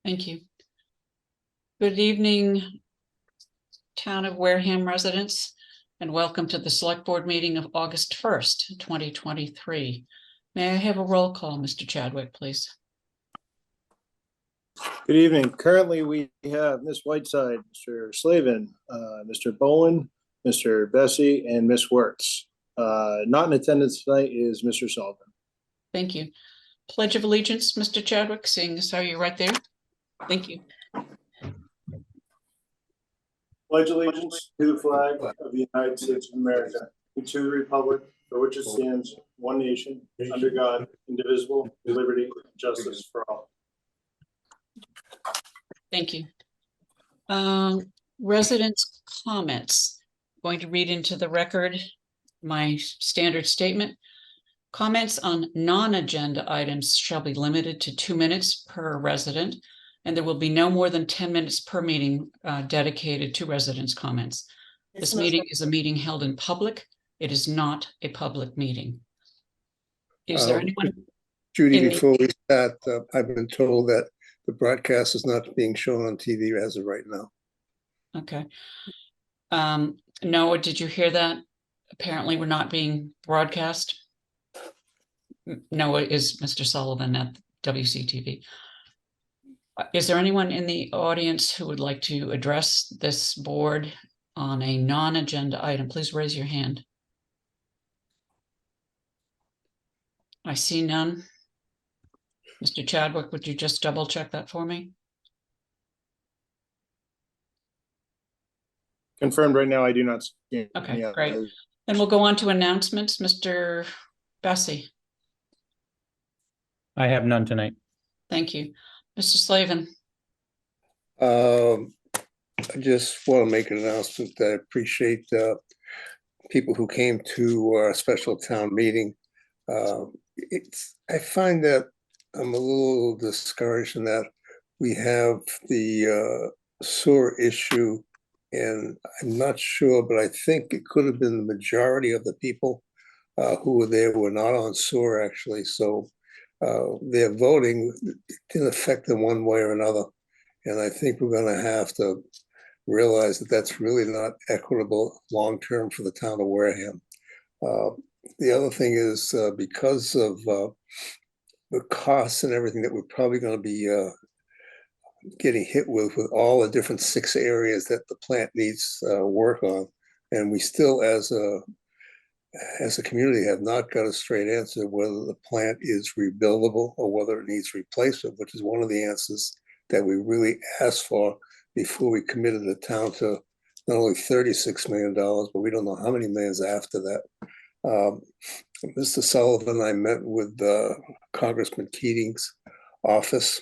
Thank you. Good evening, Town of Wareham residents, and welcome to the Select Board meeting of August 1st, 2023. May I have a roll call, Mr. Chadwick, please? Good evening. Currently, we have Ms. Whiteside, Mr. Slavin, Mr. Bowen, Mr. Bessie, and Ms. Wertz. Not in attendance tonight is Mr. Sullivan. Thank you. Pledge of Allegiance, Mr. Chadwick, seeing as how you're right there. Thank you. Pledge allegiance to the flag of the United States of America and to the republic for which it stands, one nation, under God, indivisible, with liberty and justice for all. Thank you. Residents' comments. Going to read into the record my standard statement. Comments on non-agenda items shall be limited to 2 minutes per resident, and there will be no more than 10 minutes per meeting dedicated to residents' comments. This meeting is a meeting held in public. It is not a public meeting. Is there anyone? Judy, before we start, I've been told that the broadcast is not being shown on TV as of right now. Okay. Noah, did you hear that? Apparently we're not being broadcast. Noah is Mr. Sullivan at WCTV. Is there anyone in the audience who would like to address this board on a non-agenda item? Please raise your hand. I see none. Mr. Chadwick, would you just double check that for me? Confirmed right now, I do not see. Okay, great. Then we'll go on to announcements. Mr. Bessie. I have none tonight. Thank you. Mr. Slavin. I just want to make an announcement that I appreciate people who came to our special town meeting. I find that I'm a little discouraged in that we have the sewer issue, and I'm not sure, but I think it could have been the majority of the people who were there were not on sewer actually. So their voting didn't affect them one way or another. And I think we're going to have to realize that that's really not equitable long-term for the town of Wareham. The other thing is because of the costs and everything that we're probably going to be getting hit with all the different 6 areas that the plant needs work on. And we still, as a community, have not got a straight answer whether the plant is rebuildable or whether it needs replacement, which is one of the answers that we really asked for before we committed the town to not only $36 million, but we don't know how many millions after that. Mr. Sullivan and I met with Congressman Keating's office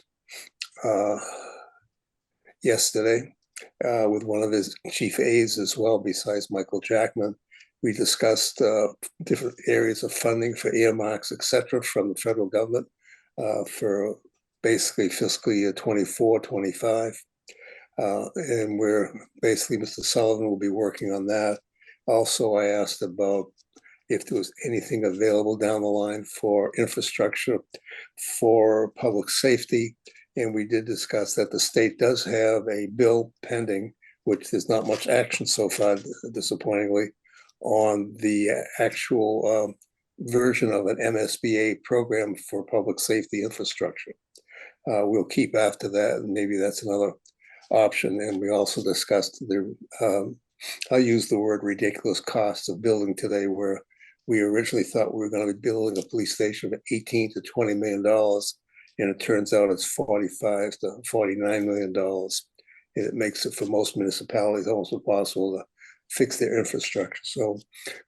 yesterday with one of his chief aides as well, besides Michael Jackman. We discussed different areas of funding for earmarks, et cetera, from the federal government for basically fiscal year 24, 25. And we're basically, Mr. Sullivan will be working on that. Also, I asked about if there was anything available down the line for infrastructure for public safety. And we did discuss that the state does have a bill pending, which there's not much action so far, disappointingly, on the actual version of an MSBA program for public safety infrastructure. We'll keep after that, and maybe that's another option. And we also discussed the, I use the word ridiculous cost of building today, where we originally thought we were going to be building a police station for $18 to $20 million, and it turns out it's $45 to $49 million. And it makes it for most municipalities almost impossible to fix their infrastructure. So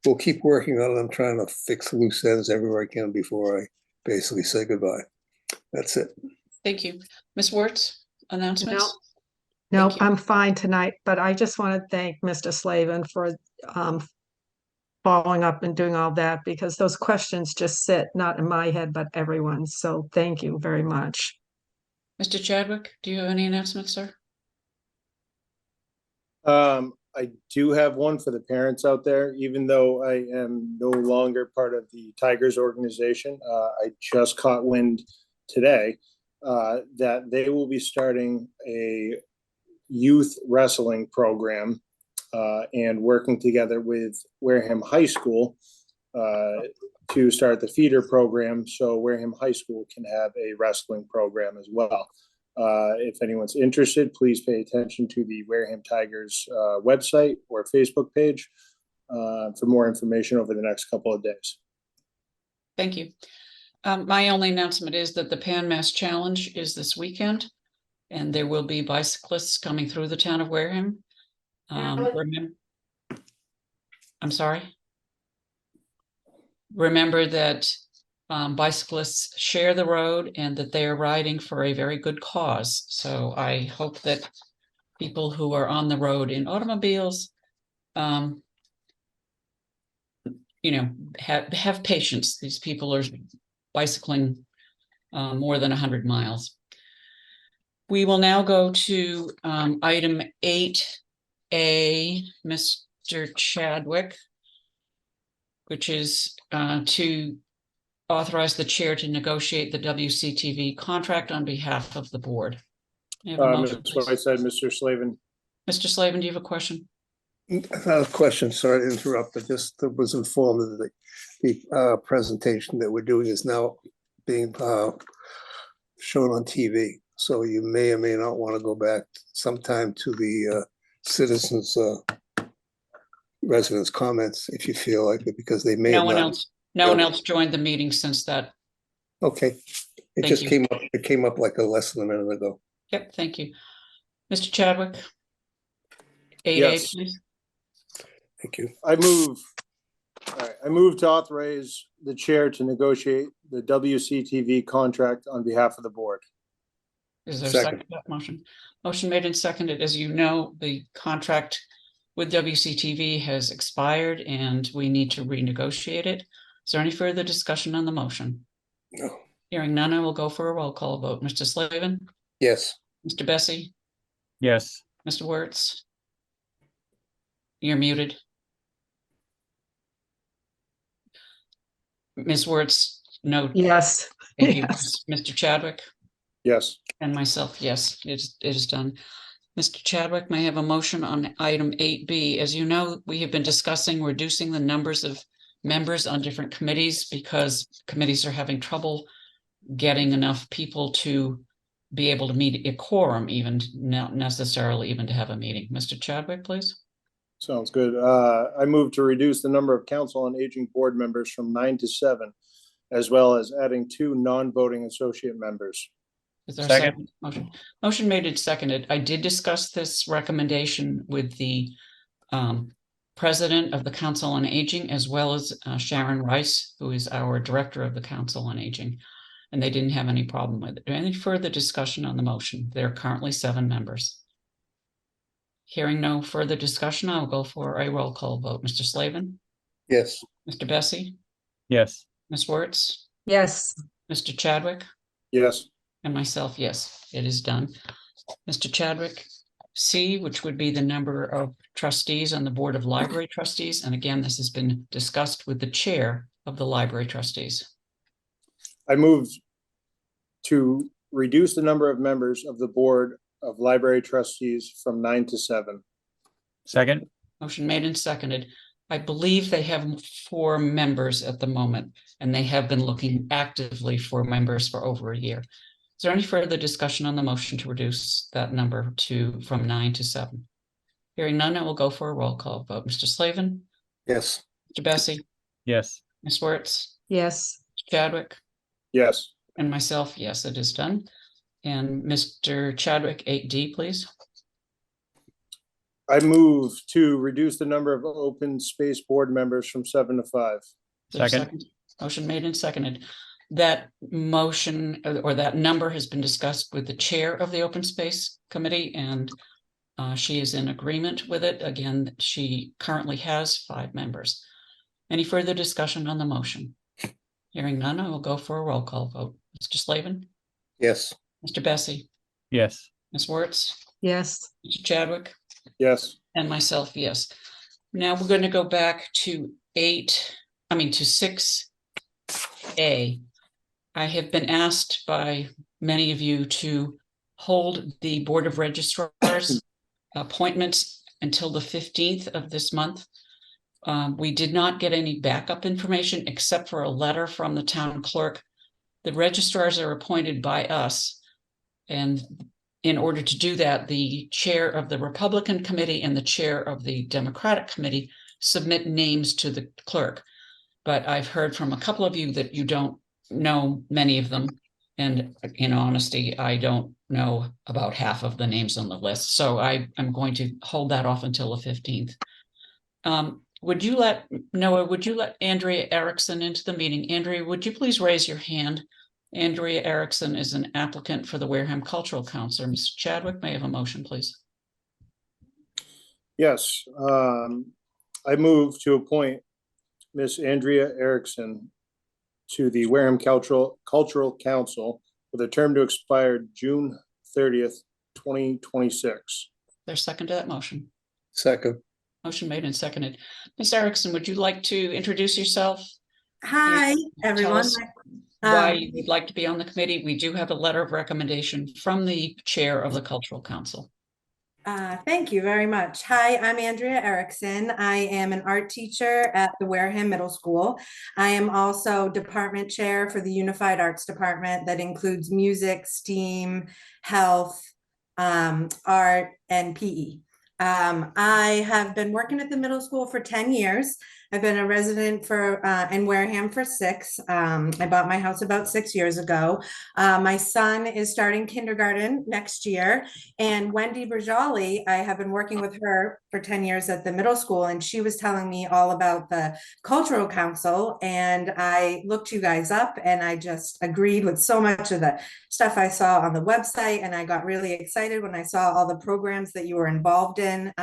we'll keep working on it. I'm trying to fix loose ends everywhere I can before I basically say goodbye. That's it. Thank you. Ms. Wertz, announcements? No, I'm fine tonight, but I just want to thank Mr. Slavin for following up and doing all that, because those questions just sit not in my head, but everyone's. So thank you very much. Mr. Chadwick, do you have any announcements, sir? I do have one for the parents out there. Even though I am no longer part of the Tigers organization, I just caught wind today that they will be starting a youth wrestling program and working together with Wareham High School to start the feeder program so Wareham High School can have a wrestling program as well. If anyone's interested, please pay attention to the Wareham Tigers website or Facebook page for more information over the next couple of days. Thank you. My only announcement is that the Pan Mass Challenge is this weekend, and there will be bicyclists coming through the town of Wareham. I'm sorry. Remember that bicyclists share the road and that they are riding for a very good cause. So I hope that people who are on the road in automobiles, have patience. These people are bicycling more than 100 miles. We will now go to item 8A, Mr. Chadwick, which is to authorize the chair to negotiate the WCTV contract on behalf of the board. Ms. Whiteside, Mr. Slavin. Mr. Slavin, do you have a question? Not a question, sorry to interrupt. I just was informed that the presentation that we're doing is now being shown on TV. So you may or may not want to go back sometime to the citizens' residents' comments if you feel like it, because they may No have one not. else. No one else joined the meeting since that. Okay, it Thank just you. came up. It came up like less than a minute ago. Yep, thank you. Mr. Chadwick? 8A, Yes. please. Thank you. I move to authorize the chair to negotiate the WCTV contract on behalf of the board. Is there a Second. second to that motion? Motion made and seconded. As you know, the contract with WCTV has expired and we need to renegotiate it. Is there any further discussion on the motion? No. Hearing none, I will go for a roll call vote. Mr. Slavin? Yes. Mr. Bessie? Yes. Mr. Wertz? You're muted. Ms. Wertz, no. Yes. Thank you. Yes. Mr. Chadwick? Yes. And myself, yes, it is done. Mr. Chadwick, may I have a motion on item 8B? As you know, we have been discussing reducing the numbers of members on different committees because committees are having trouble getting enough people to be able to meet a quorum, even not necessarily even to have a meeting. Mr. Chadwick, please. Sounds good. I move to reduce the number of council on aging board members from 9 to 7, as well as adding 2 non-voting associate members. Is there a Second. second motion? Motion made and seconded. I did discuss this recommendation with the president of the Council on Aging, as well as Sharon Rice, who is our director of the Council on Aging, and they didn't have any problem with it. Any further discussion on the motion? There are currently 7 members. Hearing no further discussion, I will go for a roll call vote. Mr. Slavin, Yes. Mr. Bessie, Yes. Ms. Wertz, Yes. Mr. Chadwick, Yes. and myself, yes, it is done. Mr. Chadwick, C, which would be the number of trustees on the Board of Library Trustees. And again, this has been discussed with the chair of the Library Trustees. I move to reduce the number of members of the Board of Library Trustees from 9 to 7. Second. Motion made and seconded. I believe they have 4 members at the moment, and they have been looking actively for members for over a year. Is there any further discussion on the motion to reduce that number from 9 to 7? Hearing none, I will go for a roll call vote. Mr. Slavin, Yes. Mr. Bessie, Yes. Ms. Wertz, Yes. Chadwick, Yes. and myself, yes, it is done. And Mr. Chadwick, 8D, please. I move to reduce the number of open space board members from 7 to 5. Is there a Second. Motion made and seconded. That motion or that number has been discussed with the chair of the Open Space Committee, and she is in agreement with it. Again, she currently has 5 members. Any further discussion on the motion? Hearing none, I will go for a roll call vote. Mr. Slavin, Yes. Mr. Bessie, Yes. Ms. Wertz, Yes. Mr. Chadwick, Yes. and myself, yes. Now we're going to go back to 6A. I have been asked by many of you to hold the Board of Registrars appointments until the 15th of this month. We did not get any backup information except for a letter from the town clerk. The registrars are appointed by us. And in order to do that, the chair of the Republican committee and the chair of the Democratic committee submit names to the clerk. But I've heard from a couple of you that you don't know many of them. And in honesty, I don't know about half of the names on the list. So I'm going to hold that off until the 15th. Would you let Andrea Erickson into the meeting? Andrea, would you please raise your hand? Andrea Erickson is an applicant for the Wareham Cultural Council. Mr. Chadwick, may I have a motion, please? Yes, I move to appoint Miss Andrea Erickson to the Wareham Cultural Council with a term to expire June 30th, 2026. There's a second to that motion. Second. Motion made and seconded. Ms. Erickson, would you like to introduce yourself? Hi, Tell everyone. us why you'd like to be on the committee. We do have a letter of recommendation from the chair of the Cultural Council. Thank you very much. Hi, I'm Andrea Erickson. I am an art teacher at the Wareham Middle School. I am also department chair for the Unified Arts Department that includes music, STEAM, health, art, and PE. I have been working at the middle school for 10 years. I've been a resident in Wareham for 6. I bought my house about 6 years ago. My son is starting kindergarten next year, and Wendy Berjali, I have been working with her for 10 years at the middle school, and she was telling me all about the Cultural Council, and I looked you guys up, and I just agreed with so much of the stuff I saw on the website, and I got really excited when I saw all the programs that you were involved in.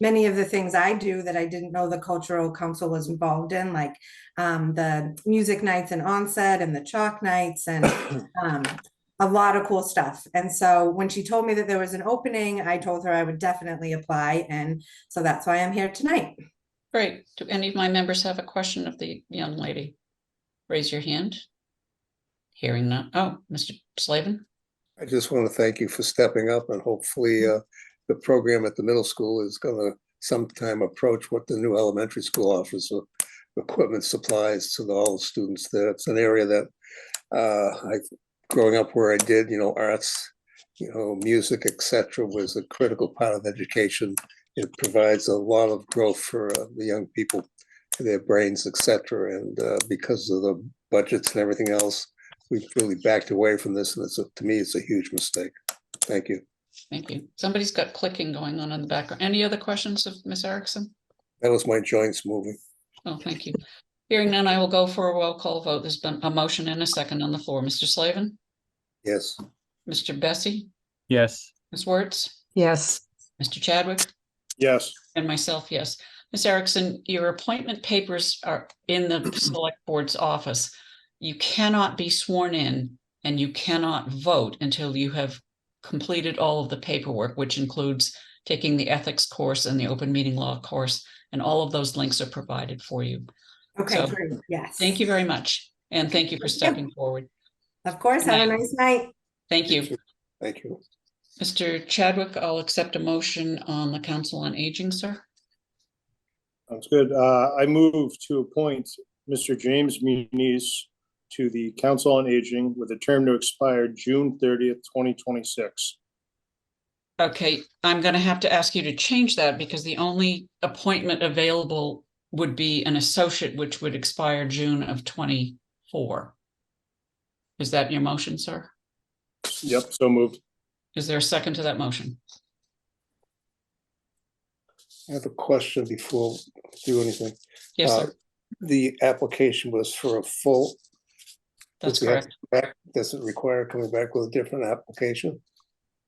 Many of the things I do that I didn't know the Cultural Council was involved in, like the music nights and onset and the chalk nights and a lot of cool stuff. And so when she told me that there was an opening, I told her I would definitely apply. And so that's why I'm here tonight. Great. Do any of my members have a question of the young lady? Raise your hand. Hearing none. Oh, Mr. Slavin. I just want to thank you for stepping up, and hopefully the program at the middle school is going to sometime approach what the new elementary school offers of equipment supplies to all the students there. It's an area that growing up where I did, arts, music, etc., was a critical part of education. It provides a lot of growth for the young people, their brains, etc. And because of the budgets and everything else, we've really backed away from this, and to me, it's a huge mistake. Thank you. Thank you. Somebody's got clicking going on in the background. Any other questions of Ms. Erickson? That was my joints moving. Oh, thank you. Hearing none, I will go for a roll call vote. There's been a motion and a second on the floor. Mr. Slavin? Yes. Mr. Bessie? Yes. Ms. Wertz? Yes. Mr. Chadwick? Yes, And myself, yes. Ms. Erickson, your appointment papers are in the select board's office. You cannot be sworn in and you cannot vote until you have completed all of the paperwork, which includes taking the ethics course and the open meeting law course, and all of those links are provided for you. Okay, So, great. Yes. Thank you very much. And thank you for stepping forward. Of course. Have a nice night. Thank you. Thank you. Mr. Chadwick, I'll accept a motion on the Council on Aging, sir. sounds good. I move to appoint Mr. James Muniz to the Council on Aging with a term to expire June 30th, 2026. Okay, I'm going to have to ask you to change that because the only appointment available would be an associate, which would expire June of 24. Is that your motion, sir? Yep, so moved. Is there a second to that motion? I have a question before we do anything. Yes, sir. The application was for a full. That's Does it have to correct. come back? Does it require coming back with a different application?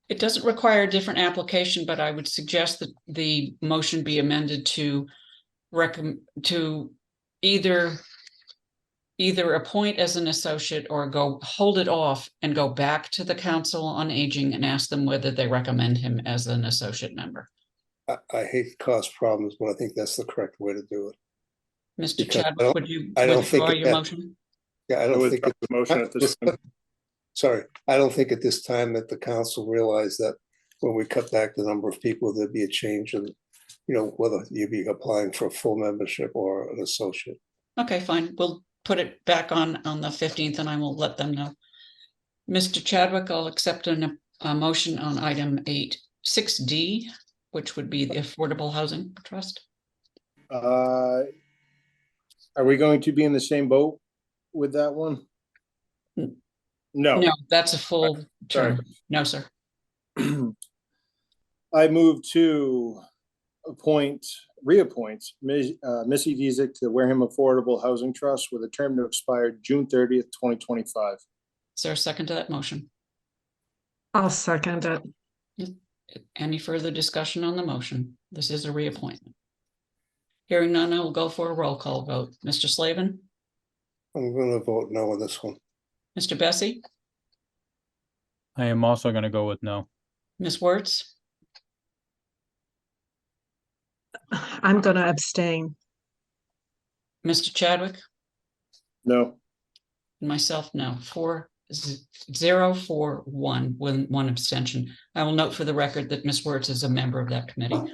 It doesn't require a different application, but I would suggest that the motion be amended to either appoint as an associate or hold it off and go back to the Council on Aging and ask them whether they recommend him as an associate member. I hate to cause problems, but I think that's the correct way to do it. Mr. Because Chadwick, would you I don't think withdraw it your had- motion? Yeah, I I don't would think the motion at this time. sorry, I don't think at this time that the council realized that when we cut back the number of people, there'd be a change in, whether you'd be applying for a full membership or an associate. Okay, fine. We'll put it back on the 15th and I will let them know. Mr. Chadwick, I'll accept a motion on item 6D, which would be the Affordable Housing Trust. Are we going to be in the same boat with that one? N- No. No, that's a full Sorry. term. No, sir. I move to reappoint Missy Dezek to the Wareham Affordable Housing Trust with a term to expire June 30th, 2025. Is there a second to that motion? I'll second it. Any further discussion on the motion? This is a reappointment. Hearing none, I will go for a roll call vote. Mr. Slavin, I'm gonna vote no on this one. Mr. Bessie, I am also going to go with no. Ms. Wertz, I'm going to abstain. Mr. Chadwick, No. and myself, no. 4-0-4-1 with one abstention. I will note for the record that Ms. Wertz is a member of that committee.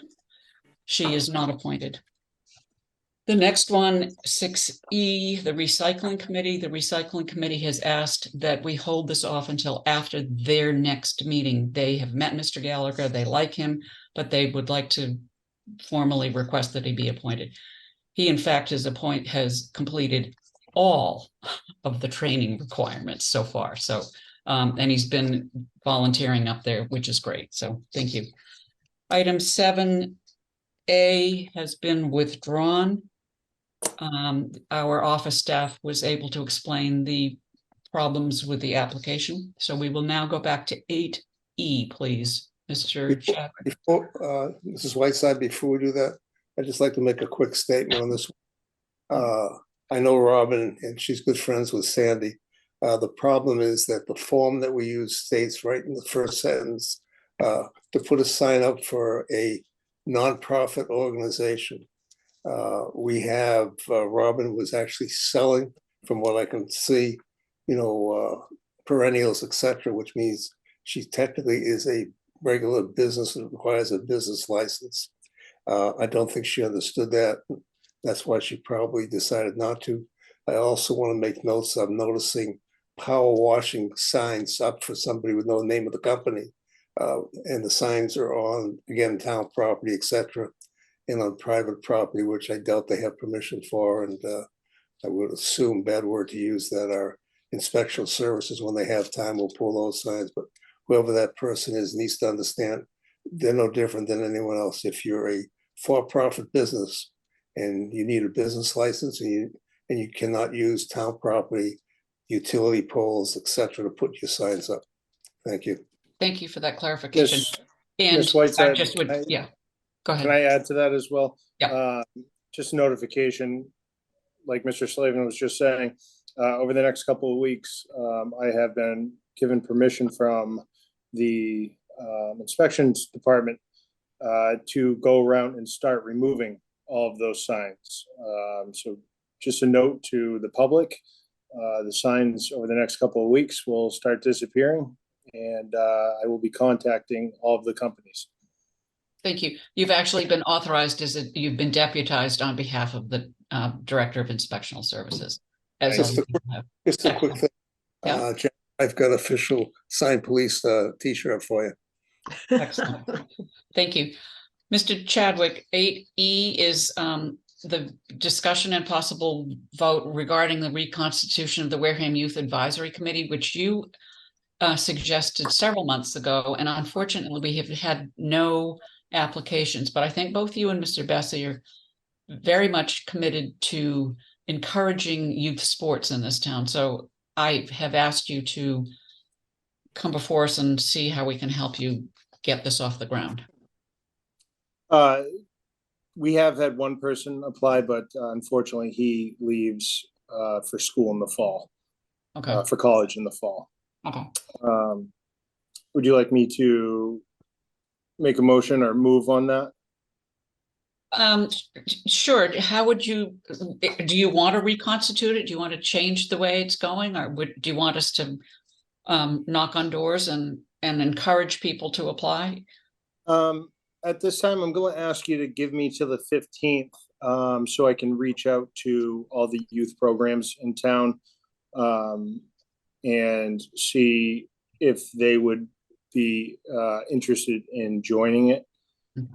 She is not appointed. The next one, 6E, the Recycling Committee. The Recycling Committee has asked that we hold this off until after their next meeting. They have met Mr. Gallagher, they like him, but they would like to formally request that he be appointed. He, in fact, has completed all of the training requirements so far. So, and he's been volunteering up there, which is great. So thank you. Item 7A has been withdrawn. Our office staff was able to explain the problems with the application. So we will now go back to 8E, please, Mr. Chadwick. Before, Mrs. Whiteside, before we do that, I'd just like to make a quick statement on this. I know Robin, and she's good friends with Sandy. The problem is that the form that we use states right in the first sentence to put a sign up for a nonprofit organization. We have Robin was actually selling, from what I can see, perennials, etc., which means she technically is a regular business and requires a business license. I don't think she understood that. That's why she probably decided not to. I also want to make notes. I'm noticing power washing signs up for somebody with no name of the company. And the signs are on, again, town property, etc., and on private property, which I doubt they have permission for. And I would assume, bad word to use, that our inspection services, when they have time, will pull those signs. But whoever that person is needs to understand they're no different than anyone else. If you're a for-profit business and you need a business license and you cannot use town property, utility poles, etc., to put your signs up. Thank you. Thank you for that clarification. Ms. And Ms. I Whiteside, just would, yeah, go Can ahead. I add to that as well? Yeah. Just notification, like Mr. Slavin was just saying, over the next couple of weeks, I have been given permission from the inspections department to go around and start removing all of those signs. So just a note to the public, the signs over the next couple of weeks will start disappearing, and I will be contacting all of the companies. Thank you. You've actually been authorized you've been deputized on behalf of the Director of Inspectional Services. Just a quick thing. Yeah. Jack, I've got official signed police t-shirt for you. Excellent. Thank you. Mr. Chadwick, 8E is the discussion and possible vote regarding the reconstitution of the Wareham Youth Advisory Committee, which you suggested several months ago. And unfortunately, we have had no applications, but I think both you and Mr. Bessie are very much committed to encouraging youth sports in this town. So I have asked you to come before us and see how we can help you get this off the ground. We have had one person apply, but unfortunately he leaves for school in the fall, Okay. for college in the fall. Okay. Would you like me to make a motion or move on that? Sure. How would do you want to reconstitute it? Do you want to change the way it's going, or do you want us to knock on doors and encourage people to apply? At this time, I'm going to ask you to give me to the 15th, so I can reach out to all the youth programs in town, and see if they would be interested in joining it.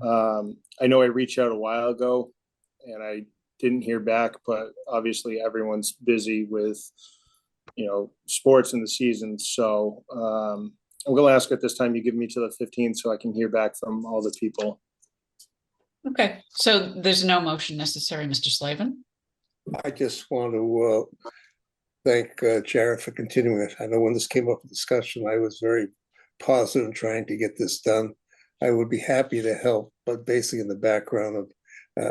I know I reached out a while ago and I didn't hear back, but obviously everyone's busy with, sports in the season. So I'm going to ask at this time you give me to the 15th so I can hear back from all the people. Okay, so there's no motion necessary, Mr. Slavin? I just want to thank Jared for continuing it. I know when this came up for discussion, I was very positive in trying to get this done. I would be happy to help, but basically in the background of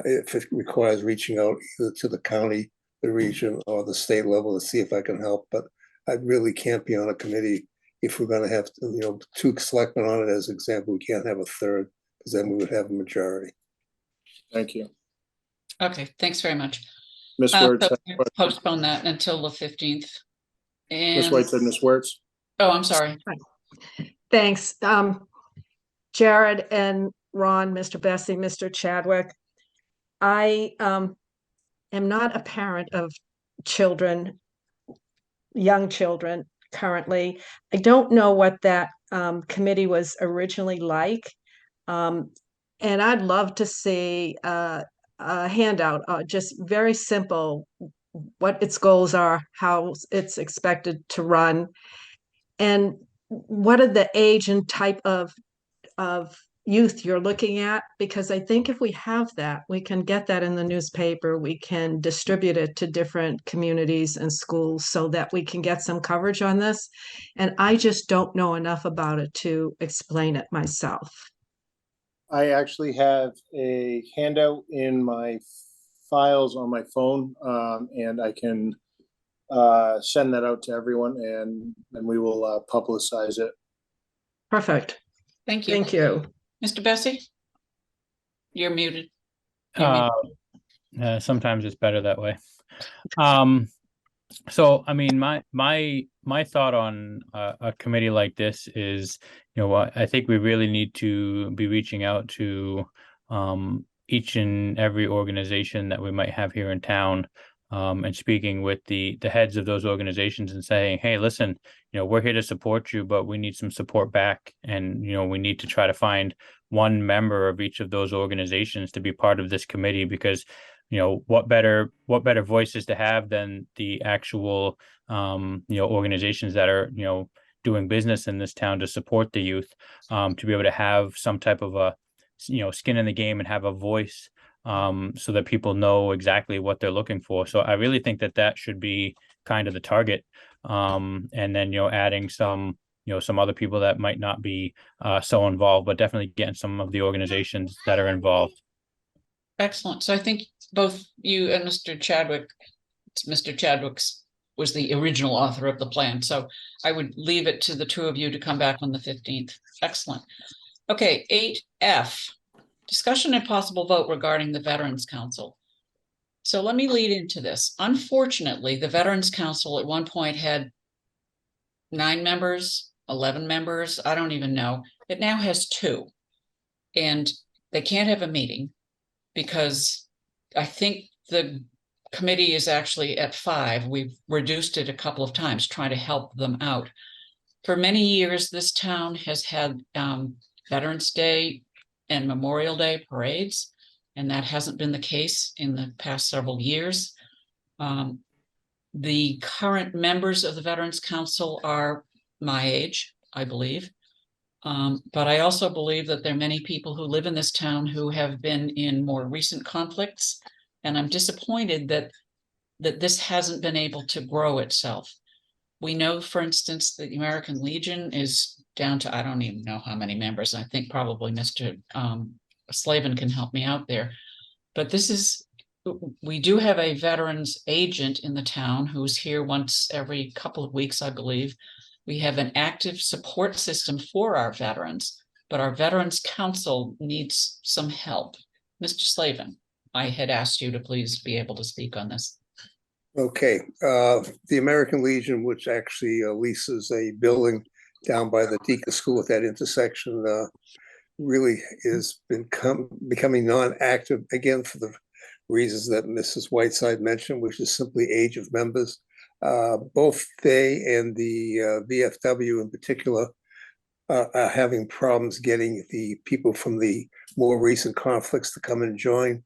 if it requires reaching out either to the county, the region, or the state level to see if I can help. But I really can't be on a committee if we're going to have two selectmen on it as an example. We can't have a third because then we would have a majority. Thank you. Okay, thanks very much. Ms. So Wertz, we'll postpone that until the 15th. Ms. And, White said Ms. Wertz. oh, I'm sorry. Thanks. Jared and Ron, Mr. Bessie, Mr. Chadwick. I am not a parent of children, young children currently. I don't know what that committee was originally like. And I'd love to see a handout, just very simple, what its goals are, how it's expected to run, and what are the age and type of youth you're looking at, because I think if we have that, we can get that in the newspaper, we can distribute it to different communities and schools so that we can get some coverage on this. And I just don't know enough about it to explain it myself. I actually have a handout in my files on my phone, and I can send that out to everyone, and we will publicize it. Perfect. Thank you. Thank you. Mr. Bessie? You're muted. Sometimes it's better that way. So I mean, my thought on a committee like this is, what I think we really need to be reaching out to each and every organization that we might have here in town, and speaking with the heads of those organizations and saying, hey, listen, we're here to support you, but we need some support back, and we need to try to find one member of each of those organizations to be part of this committee, because what better voices to have than the actual organizations that are doing business in this town to support the youth, to be able to have some type of a skin in the game and have a voice, so that people know exactly what they're looking for. So I really think that should be kind of the target, and then adding some some other people that might not be so involved, but definitely getting some of the organizations that are involved. Excellent. So I think both you and Mr. Chadwick's was the original author of the plan. So I would leave it to the two of you to come back on the 15th. Excellent. Okay, 8F, discussion and possible vote regarding the Veterans Council. So let me lead into this. Unfortunately, the Veterans Council at one point had 9 members, 11 members, I don't even know. It now has 2, and they can't have a meeting because I think the committee is actually at 5. We've reduced it a couple of times, trying to help them out. For many years, this town has had Veterans Day and Memorial Day parades, and that hasn't been the case in the past several years. The current members of the Veterans Council are my age, I believe. But I also believe that there are many people who live in this town who have been in more recent conflicts, and I'm disappointed that this hasn't been able to grow itself. We know, for instance, that the American Legion is down to, I don't even know how many members. I think probably Mr. Slavin can help me out there. But we do have a veterans agent in the town who's here once every couple of weeks, I believe. We have an active support system for our veterans, but our Veterans Council needs some help. Mr. Slavin, I had asked you to please be able to speak on this. Okay, the American Legion, which actually leases a building down by the Deacon School at that intersection, really is becoming non-active again for the reasons that Mrs. Whiteside mentioned, which is simply age of members. Both they and the VFW in particular are having problems getting the people from the more recent conflicts to come and join.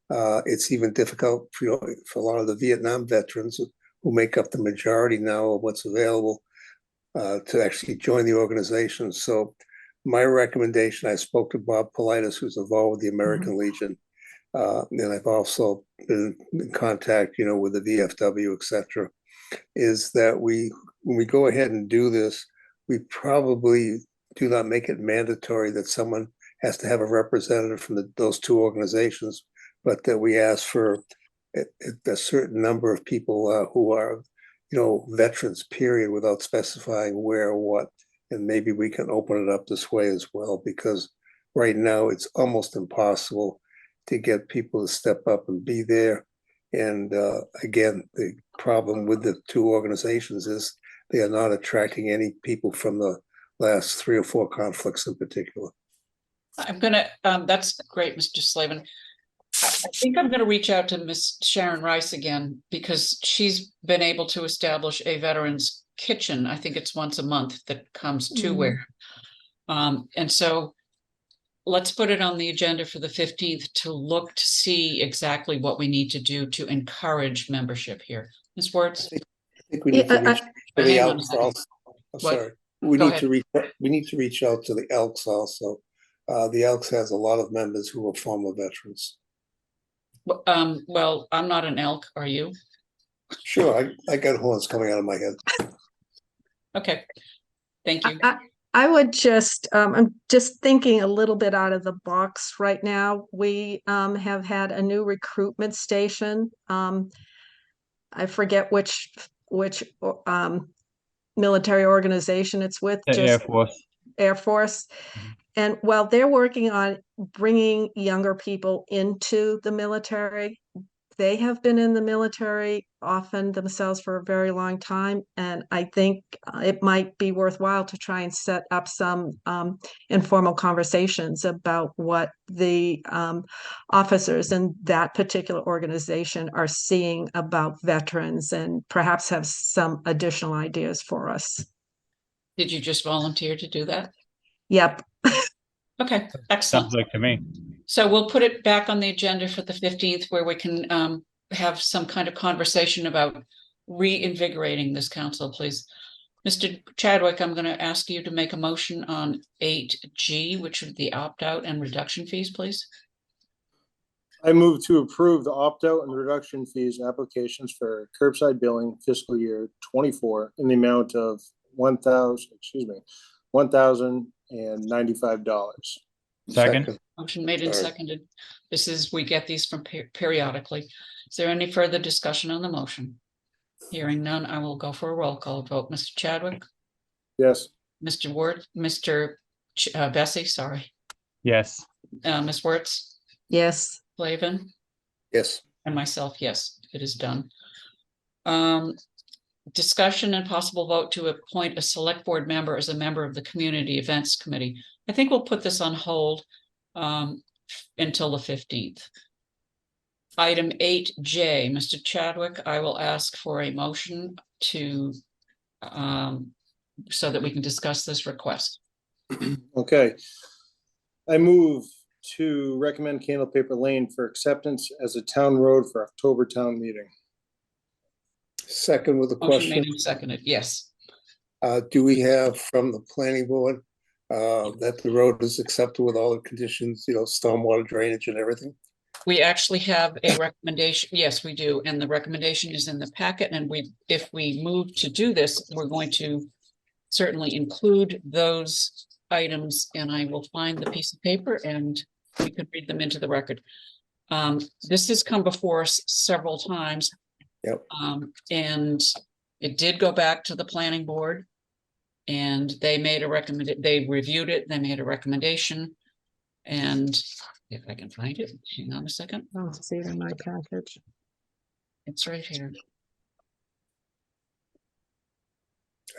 It's even difficult for a lot of the Vietnam veterans who make up the majority now of what's available to actually join the organization. So my recommendation, I spoke to Bob Politis, who's involved with the American Legion, and I've also been in contact, with the VFW, et cetera, is that when we go ahead and do this, we probably do not make it mandatory that someone has to have a representative from those two organizations, but that we ask for a certain number of people who are, veterans, period, without specifying where or what. And maybe we can open it up this way as well, because right now it's almost impossible to get people to step up and be there. And again, the problem with the two organizations is they are not attracting any people from the last 3 or 4 conflicts in particular. I'm gonna, that's great, Mr. Slavin. I think I'm gonna reach out to Miss Sharon Rice again, because she's been able to establish a veterans kitchen. I think it's once a month that comes to Wareham. And so let's put it on the agenda for the 15th to look to see exactly what we need to do to encourage membership here. Ms. Wertz? I think we need to reach to the hang on a Elks second. also. I'm What? sorry. We Go need ahead. to reach out to the Elks also. The Elks has a lot of members who are former veterans. Well, I'm not an elk, are you? Sure, I got horns coming out of my head. Okay, thank you. I would just, I'm just thinking a little bit out of the box right now. We have had a new recruitment station. I forget which military organization it's with. The Air Force. Air Force. And while they're working on bringing younger people into the military, they have been in the military often themselves for a very long time. And I think it might be worthwhile to try and set up some informal conversations about what the officers in that particular organization are seeing about veterans, and perhaps have some additional ideas for us. Did you just volunteer to do that? Yep. Okay, excellent. Sounds like to me. So we'll put it back on the agenda for the 15th, where we can have some kind of conversation about reinvigorating this council, please. Mr. Chadwick, I'm going to ask you to make a motion on 8G, which would be opt-out and reduction fees, please. I move to approve the opt-out and reduction fees applications for curbside billing fiscal year 24 in the amount of $1,095. Second. Motion made and Sorry. seconded. This is, we get these from periodically. Is there any further discussion on the motion? Hearing none, I will go for a roll call vote. Mr. Chadwick? Yes. Mr. Ward, Mr. Bessie, sorry. Yes. Ms. Wertz, Yes. Slavin, Yes. and myself, yes, it is done. Discussion and possible vote to appoint a select board member as a member of the Community Events Committee. I think we'll put this on hold until the 15th. Item 8J, Mr. Chadwick, I will ask for a motion to so that we can discuss this request. Okay. I move to recommend Candlepaper Lane for acceptance as a town road for October town meeting. Second with a Motion question. made and seconded, yes. Do we have from the planning board that the road is accepted with all the conditions, stormwater drainage and everything? We actually have a recommendation. Yes, we do. And the recommendation is in the packet. And if we move to do this, we're going to certainly include those items, and I will find the piece of paper and we could read them into the record. This has come before us several times. Yep. And it did go back to the planning board, and they made a recommendation. They reviewed it, they made a recommendation. And if I can find it, hang on a second. Oh, see it in my package. It's right here.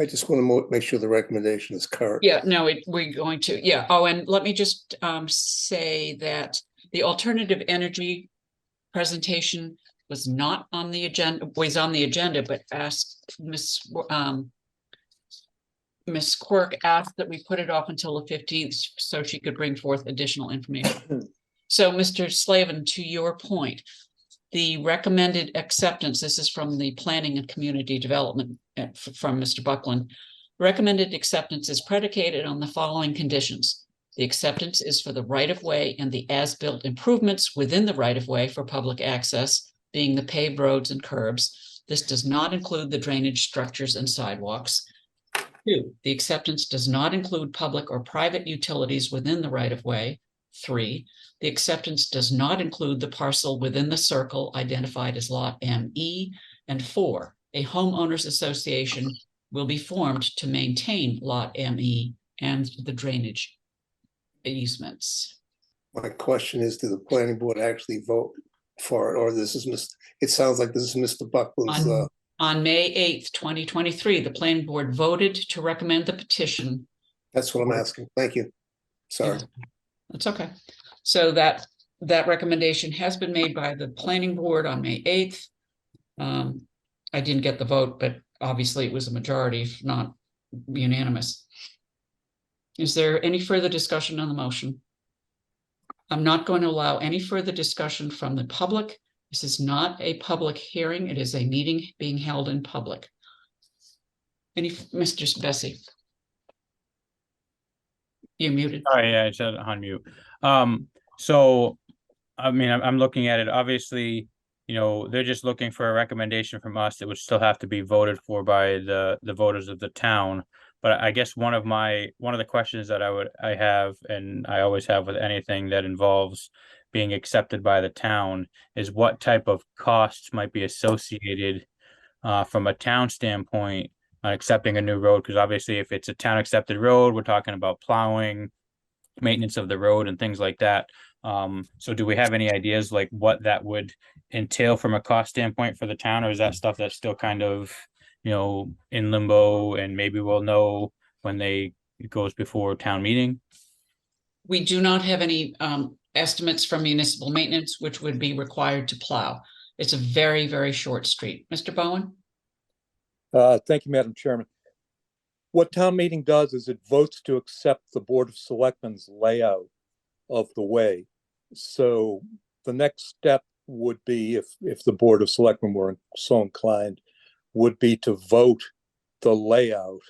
I just want to make sure the recommendation is current. Yeah, no, we're going to, yeah. Oh, and let me just say that the alternative energy presentation was not on the agenda, was on the agenda, but asked Miss Quirk asked that we put it off until the 15th so she could bring forth additional information. So, Mr. Slavin, to your point, the recommended acceptance, this is from the Planning and Community Development from Mr. Buckland. Recommended acceptance is predicated on the following conditions. The acceptance is for the right-of-way and the as-built improvements within the right-of-way for public access, being the paved roads and curbs. This does not include the drainage structures and sidewalks. 2, the acceptance does not include public or private utilities within the right-of-way. 3, the acceptance does not include the parcel within the circle identified as Lot ME. And 4, a homeowners association will be formed to maintain Lot ME and the drainage easements. My question is, did the planning board actually vote for it, or this is it sounds like this is Mr. Buckland's. On May 8th, 2023, the planning board voted to recommend the petition. That's what I'm asking. Thank you. Sorry. That's okay. So that recommendation has been made by the planning board on May 8th. I didn't get the vote, but obviously it was a majority, if not unanimous. Is there any further discussion on the motion? I'm not going to allow any further discussion from the public. This is not a public hearing. It is a meeting being held in public. Mr. Bessie? You're muted. Sorry, yeah, I said on mute. So, I mean, I'm looking at it, obviously, you know, they're just looking for a recommendation from us that would still have to be voted for by the voters of the town. But I guess one of the questions that I have, and I always have with anything that involves being accepted by the town, is what type of costs might be associated from a town standpoint on accepting a new road. Because obviously if it's a town accepted road, we're talking about plowing, maintenance of the road and things like that. So do we have any ideas like what that would entail from a cost standpoint for the town, or is that stuff that's still kind of, you know, in limbo, and maybe we'll know when it goes before town meeting? We do not have any estimates from municipal maintenance, which would be required to plow. It's a very, very short street. Mr. Bowen? Thank you, Madam Chairman. What town meeting does is it votes to accept the Board of Selectmen's layout of the way. So the next step would be, if the Board of Selectmen were so inclined, would be to vote the layout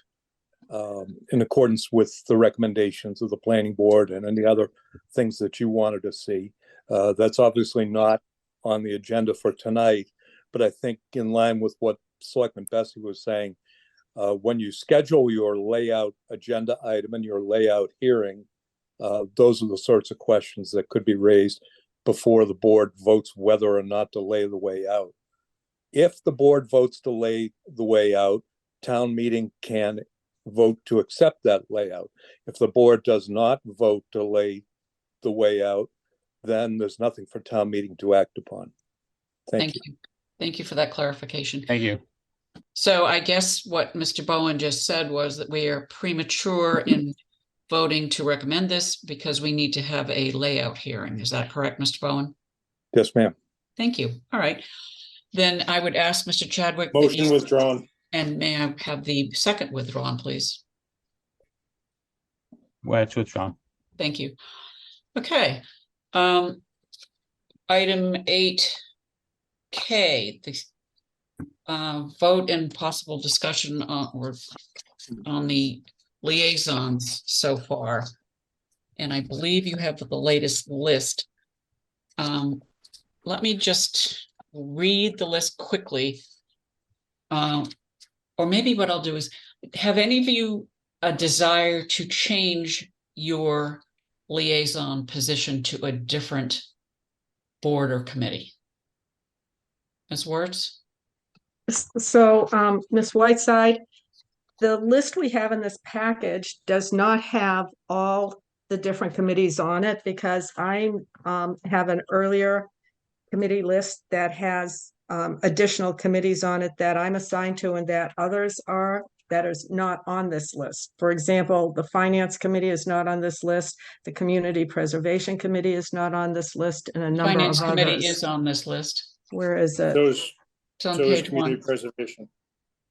in accordance with the recommendations of the planning board and any other things that you wanted to see. That's obviously not on the agenda for tonight, but I think in line with what Selectman Bessie was saying, when you schedule your layout agenda item and your layout hearing, those are the sorts of questions that could be raised before the board votes whether or not to lay the way out. If the board votes to lay the way out, town meeting can vote to accept that layout. If the board does not vote to lay the way out, then there's nothing for town meeting to act upon. Thank you. Thank you for that clarification. Thank you. So I guess what Mr. Bowen just said was that we are premature in voting to recommend this because we need to have a layout hearing. Is that correct, Mr. Bowen? Yes, ma'am. Thank you. All right. Then I would ask Mr. Chadwick. Motion withdrawn. And may I have the second withdrawn, please? Well, it's withdrawn. Thank you. Okay. Item 8K, the vote and possible discussion on the liaisons so far. And I believe you have the latest list. Let me just read the list quickly. Or maybe what I'll do is, have any of you a desire to change your liaison position to a different board or committee? Ms. Wertz? So, Ms. Whiteside, the list we have in this package does not have all the different committees on it, because I have an earlier committee list that has additional committees on it that I'm assigned to and that others are that is not on this list. For example, the Finance Committee is not on this list. The Community Preservation Committee is not on this list, and a number Finance of Committee is others. on this list. Where is it? Those, It's on so is page community one, preservation.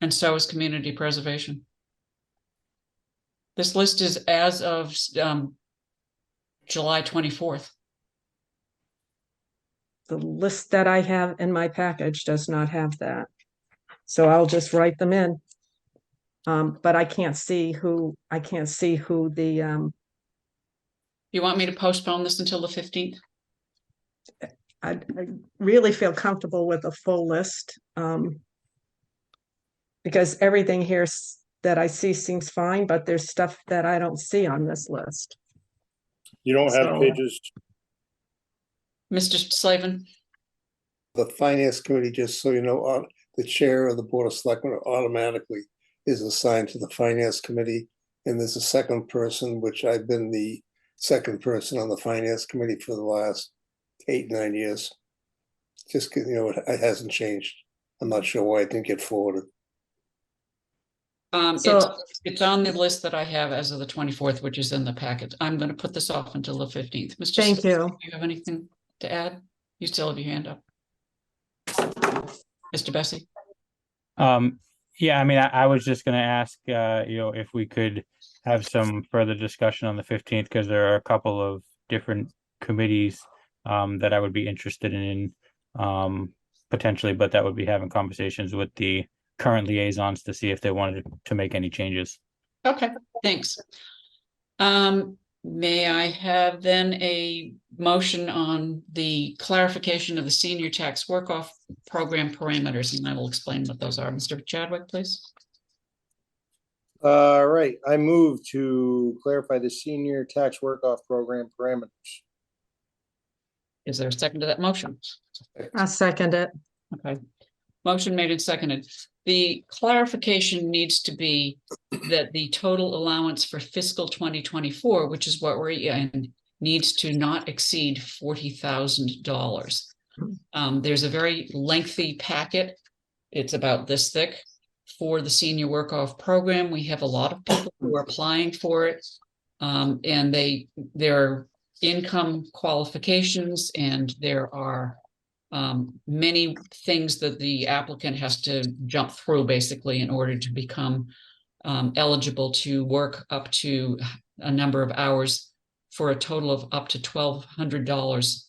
and so is community preservation. This list is as of July 24th. The list that I have in my package does not have that. So I'll just write them in. But I can't see who the, You want me to postpone this until the 15th? I really feel comfortable with a full list. Because everything here that I see seems fine, but there's stuff that I don't see on this list. You don't have So- pages, Mr. Slavin? The Finance Committee, just so you know, the chair of the Board of Selectmen automatically is assigned to the Finance Committee. And there's a second person, which I've been the second person on the Finance Committee for the last 8-9 years. Just, you know, it hasn't changed. I'm not sure why it didn't get forwarded. So- It's on the list that I have as of the 24th, which is in the packet. I'm going to put this off until the 15th. Mr. Thank Slavin, you. do you have anything to add? You still have your hand up. Mr. Bessie? Yeah, I mean, I was just gonna ask, if we could have some further discussion on the 15th, because there are a couple of different committees that I would be interested in potentially, but that would be having conversations with the current liaisons to see if they wanted to make any changes. Okay, thanks. May I have then a motion on the clarification of the senior tax work-off program parameters, and I will explain what those are. Mr. Chadwick, please. right, I move to clarify the senior tax work-off program parameters. Is there a second to that motion? I'll second it. Okay. Motion made and seconded. The clarification needs to be that the total allowance for fiscal 2024, which is what we're in, needs to not exceed $40,000. There's a very lengthy packet. It's about this thick for the senior work-off program. We have a lot of people who are applying for it. And there are income qualifications, and there are many things that the applicant has to jump through basically in order to become eligible to work up to a number of hours for a total of up to $1,200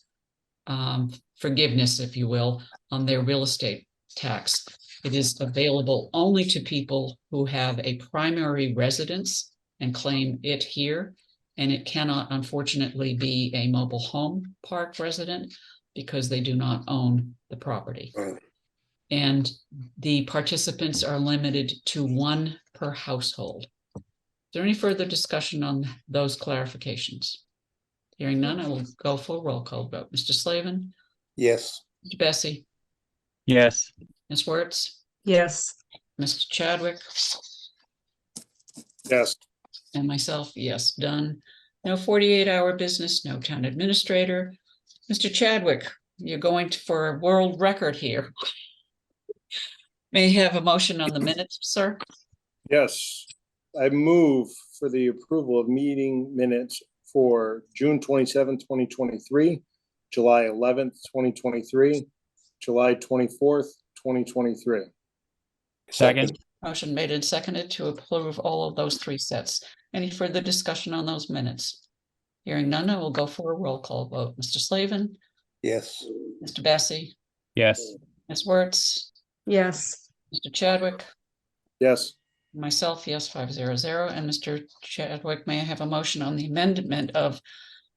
forgiveness, if you will, on their real estate tax. It is available only to people who have a primary residence and claim it here. And it cannot, unfortunately, be a mobile home park resident because they do not own the property. Right. And the participants are limited to one per household. Is there any further discussion on those clarifications? Hearing none, I will go for a roll call vote. Mr. Slavin, Yes. Mr. Bessie, Yes. Ms. Wertz, Yes. Mr. Chadwick, Yes, and myself, yes, done. No 48-hour business, no town administrator. Mr. Chadwick, you're going for a world record here. May I have a motion on the minutes, sir? yes. I move for the approval of meeting minutes for June 27th, 2023, July 11th, 2023, July 24th, 2023. Second. Motion made and seconded to approve all of those three sets. Any further discussion on those minutes? Hearing none, I will go for a roll call vote. Mr. Slavin, Yes. Mr. Bessie, Yes. Ms. Wertz, Yes. Mr. Chadwick, Yes, myself, yes, 500. And Mr. Chadwick, may I have a motion on the amendment of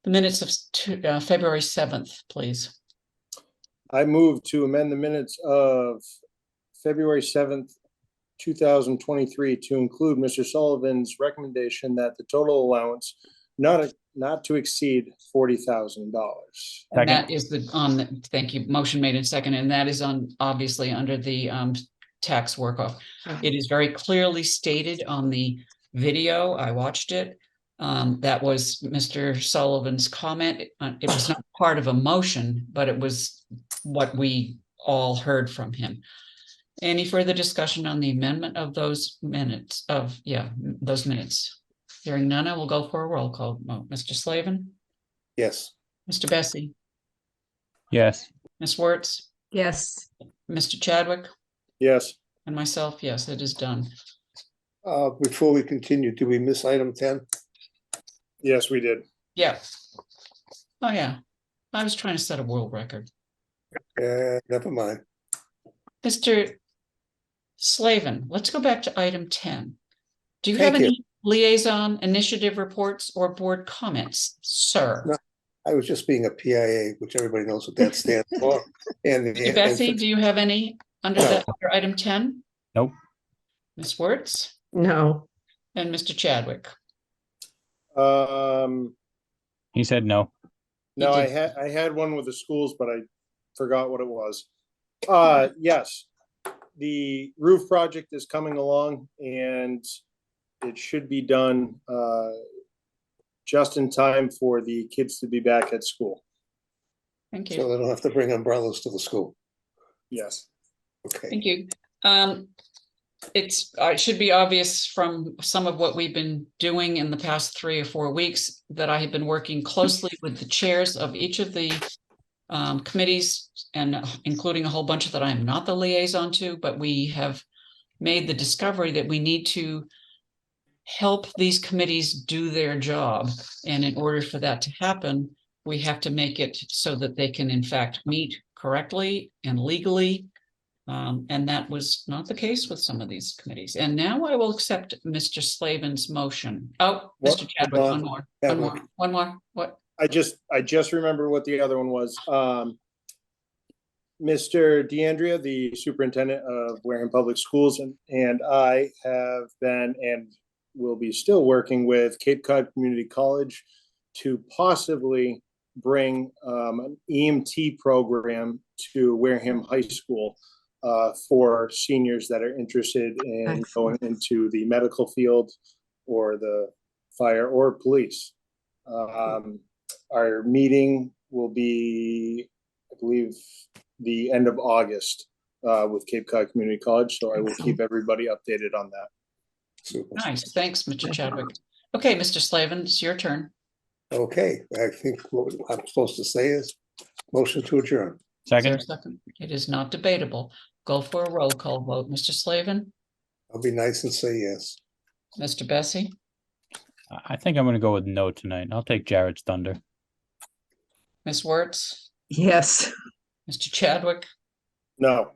the minutes of February 7th, please? I move to amend the minutes of February 7th, 2023 to include Mr. Sullivan's recommendation that the total allowance not to exceed $40,000. And that is thank you, motion made and seconded, and that is obviously under the tax work-off. It is very clearly stated on the video. I watched it. That was Mr. Sullivan's comment. It was not part of a motion, but it was what we all heard from him. Any further discussion on the amendment of those minutes those minutes? Hearing none, I will go for a roll call. Mr. Slavin, Yes. Mr. Bessie, Yes. Ms. Wertz, Yes, Mr. Chadwick, Yes, and myself, yes, it is done. Before we continue, do we miss item 10? yes, we did. Yeah. Oh, yeah. I was trying to set a world record. Never mind. Mr. Slavin, let's go back to item 10. Do you have Thank you. any liaison initiative reports or board comments, sir? No. I was just being a PIA, which everybody knows what that stands for. Mr. Bessie, do you have any under No. that, under item 10? Nope. Ms. Wertz no, and Mr. Chadwick? He said no. No, You I did. had one with the schools, but I forgot what it was. Yes, the roof project is coming along and it should be done just in time for the kids to be back at school. Thank you. So they don't have to bring umbrellas to the school. Yes. Okay. Thank you. It should be obvious from some of what we've been doing in the past 3 or 4 weeks that I have been working closely with the chairs of each of the committees, and including a whole bunch that I am not the liaison to, but we have made the discovery that we need to help these committees do their job. And in order for that to happen, we have to make it so that they can in fact meet correctly and legally. And that was not the case with some of these committees. And now I will accept Mr. Slavin's motion. Oh, What? Mr. Chadwick, Hold on. one more. What? I just remembered what the other one was. Mr. DeAndrea, the superintendent of Wareham Public Schools, and I have been and will be still working with Cape Cod Community College to possibly bring an EMT program to Wareham High School for seniors that are interested in Excellent. going into the medical field or the fire or police. Our meeting will be, I believe, the end of August with Cape Cod Community College. So I will keep everybody updated on that. Super. Nice. Thanks, Mr. Chadwick. Okay, Mr. Slavin, it's your turn. Okay, I think what I'm supposed to say is motion to adjourn. Is there a Second. second? It is not debatable. Go for a roll call vote. Mr. Slavin, I'll be nice and say yes. Mr. Bessie, I think I'm going to go with no tonight. I'll take Jared's thunder. Ms. Wertz, yes. Mr. Chadwick, No,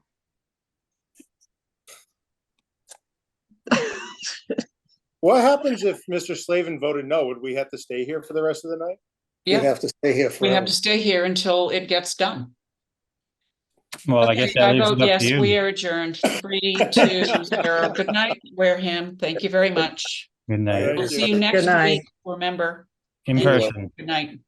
what happens if Mr. Slavin voted no? Would we have to stay here for the rest of the night? We yeah, have to stay here we forever. have to stay here until it gets done. Well, I Okay, guess that I leaves vote it up yes, to you. we are adjourned. 3-2-0. Good night, Wareham. Thank you very much. Good night. Thank We'll you. see you next night. week. Remember, In Be well. person. good night.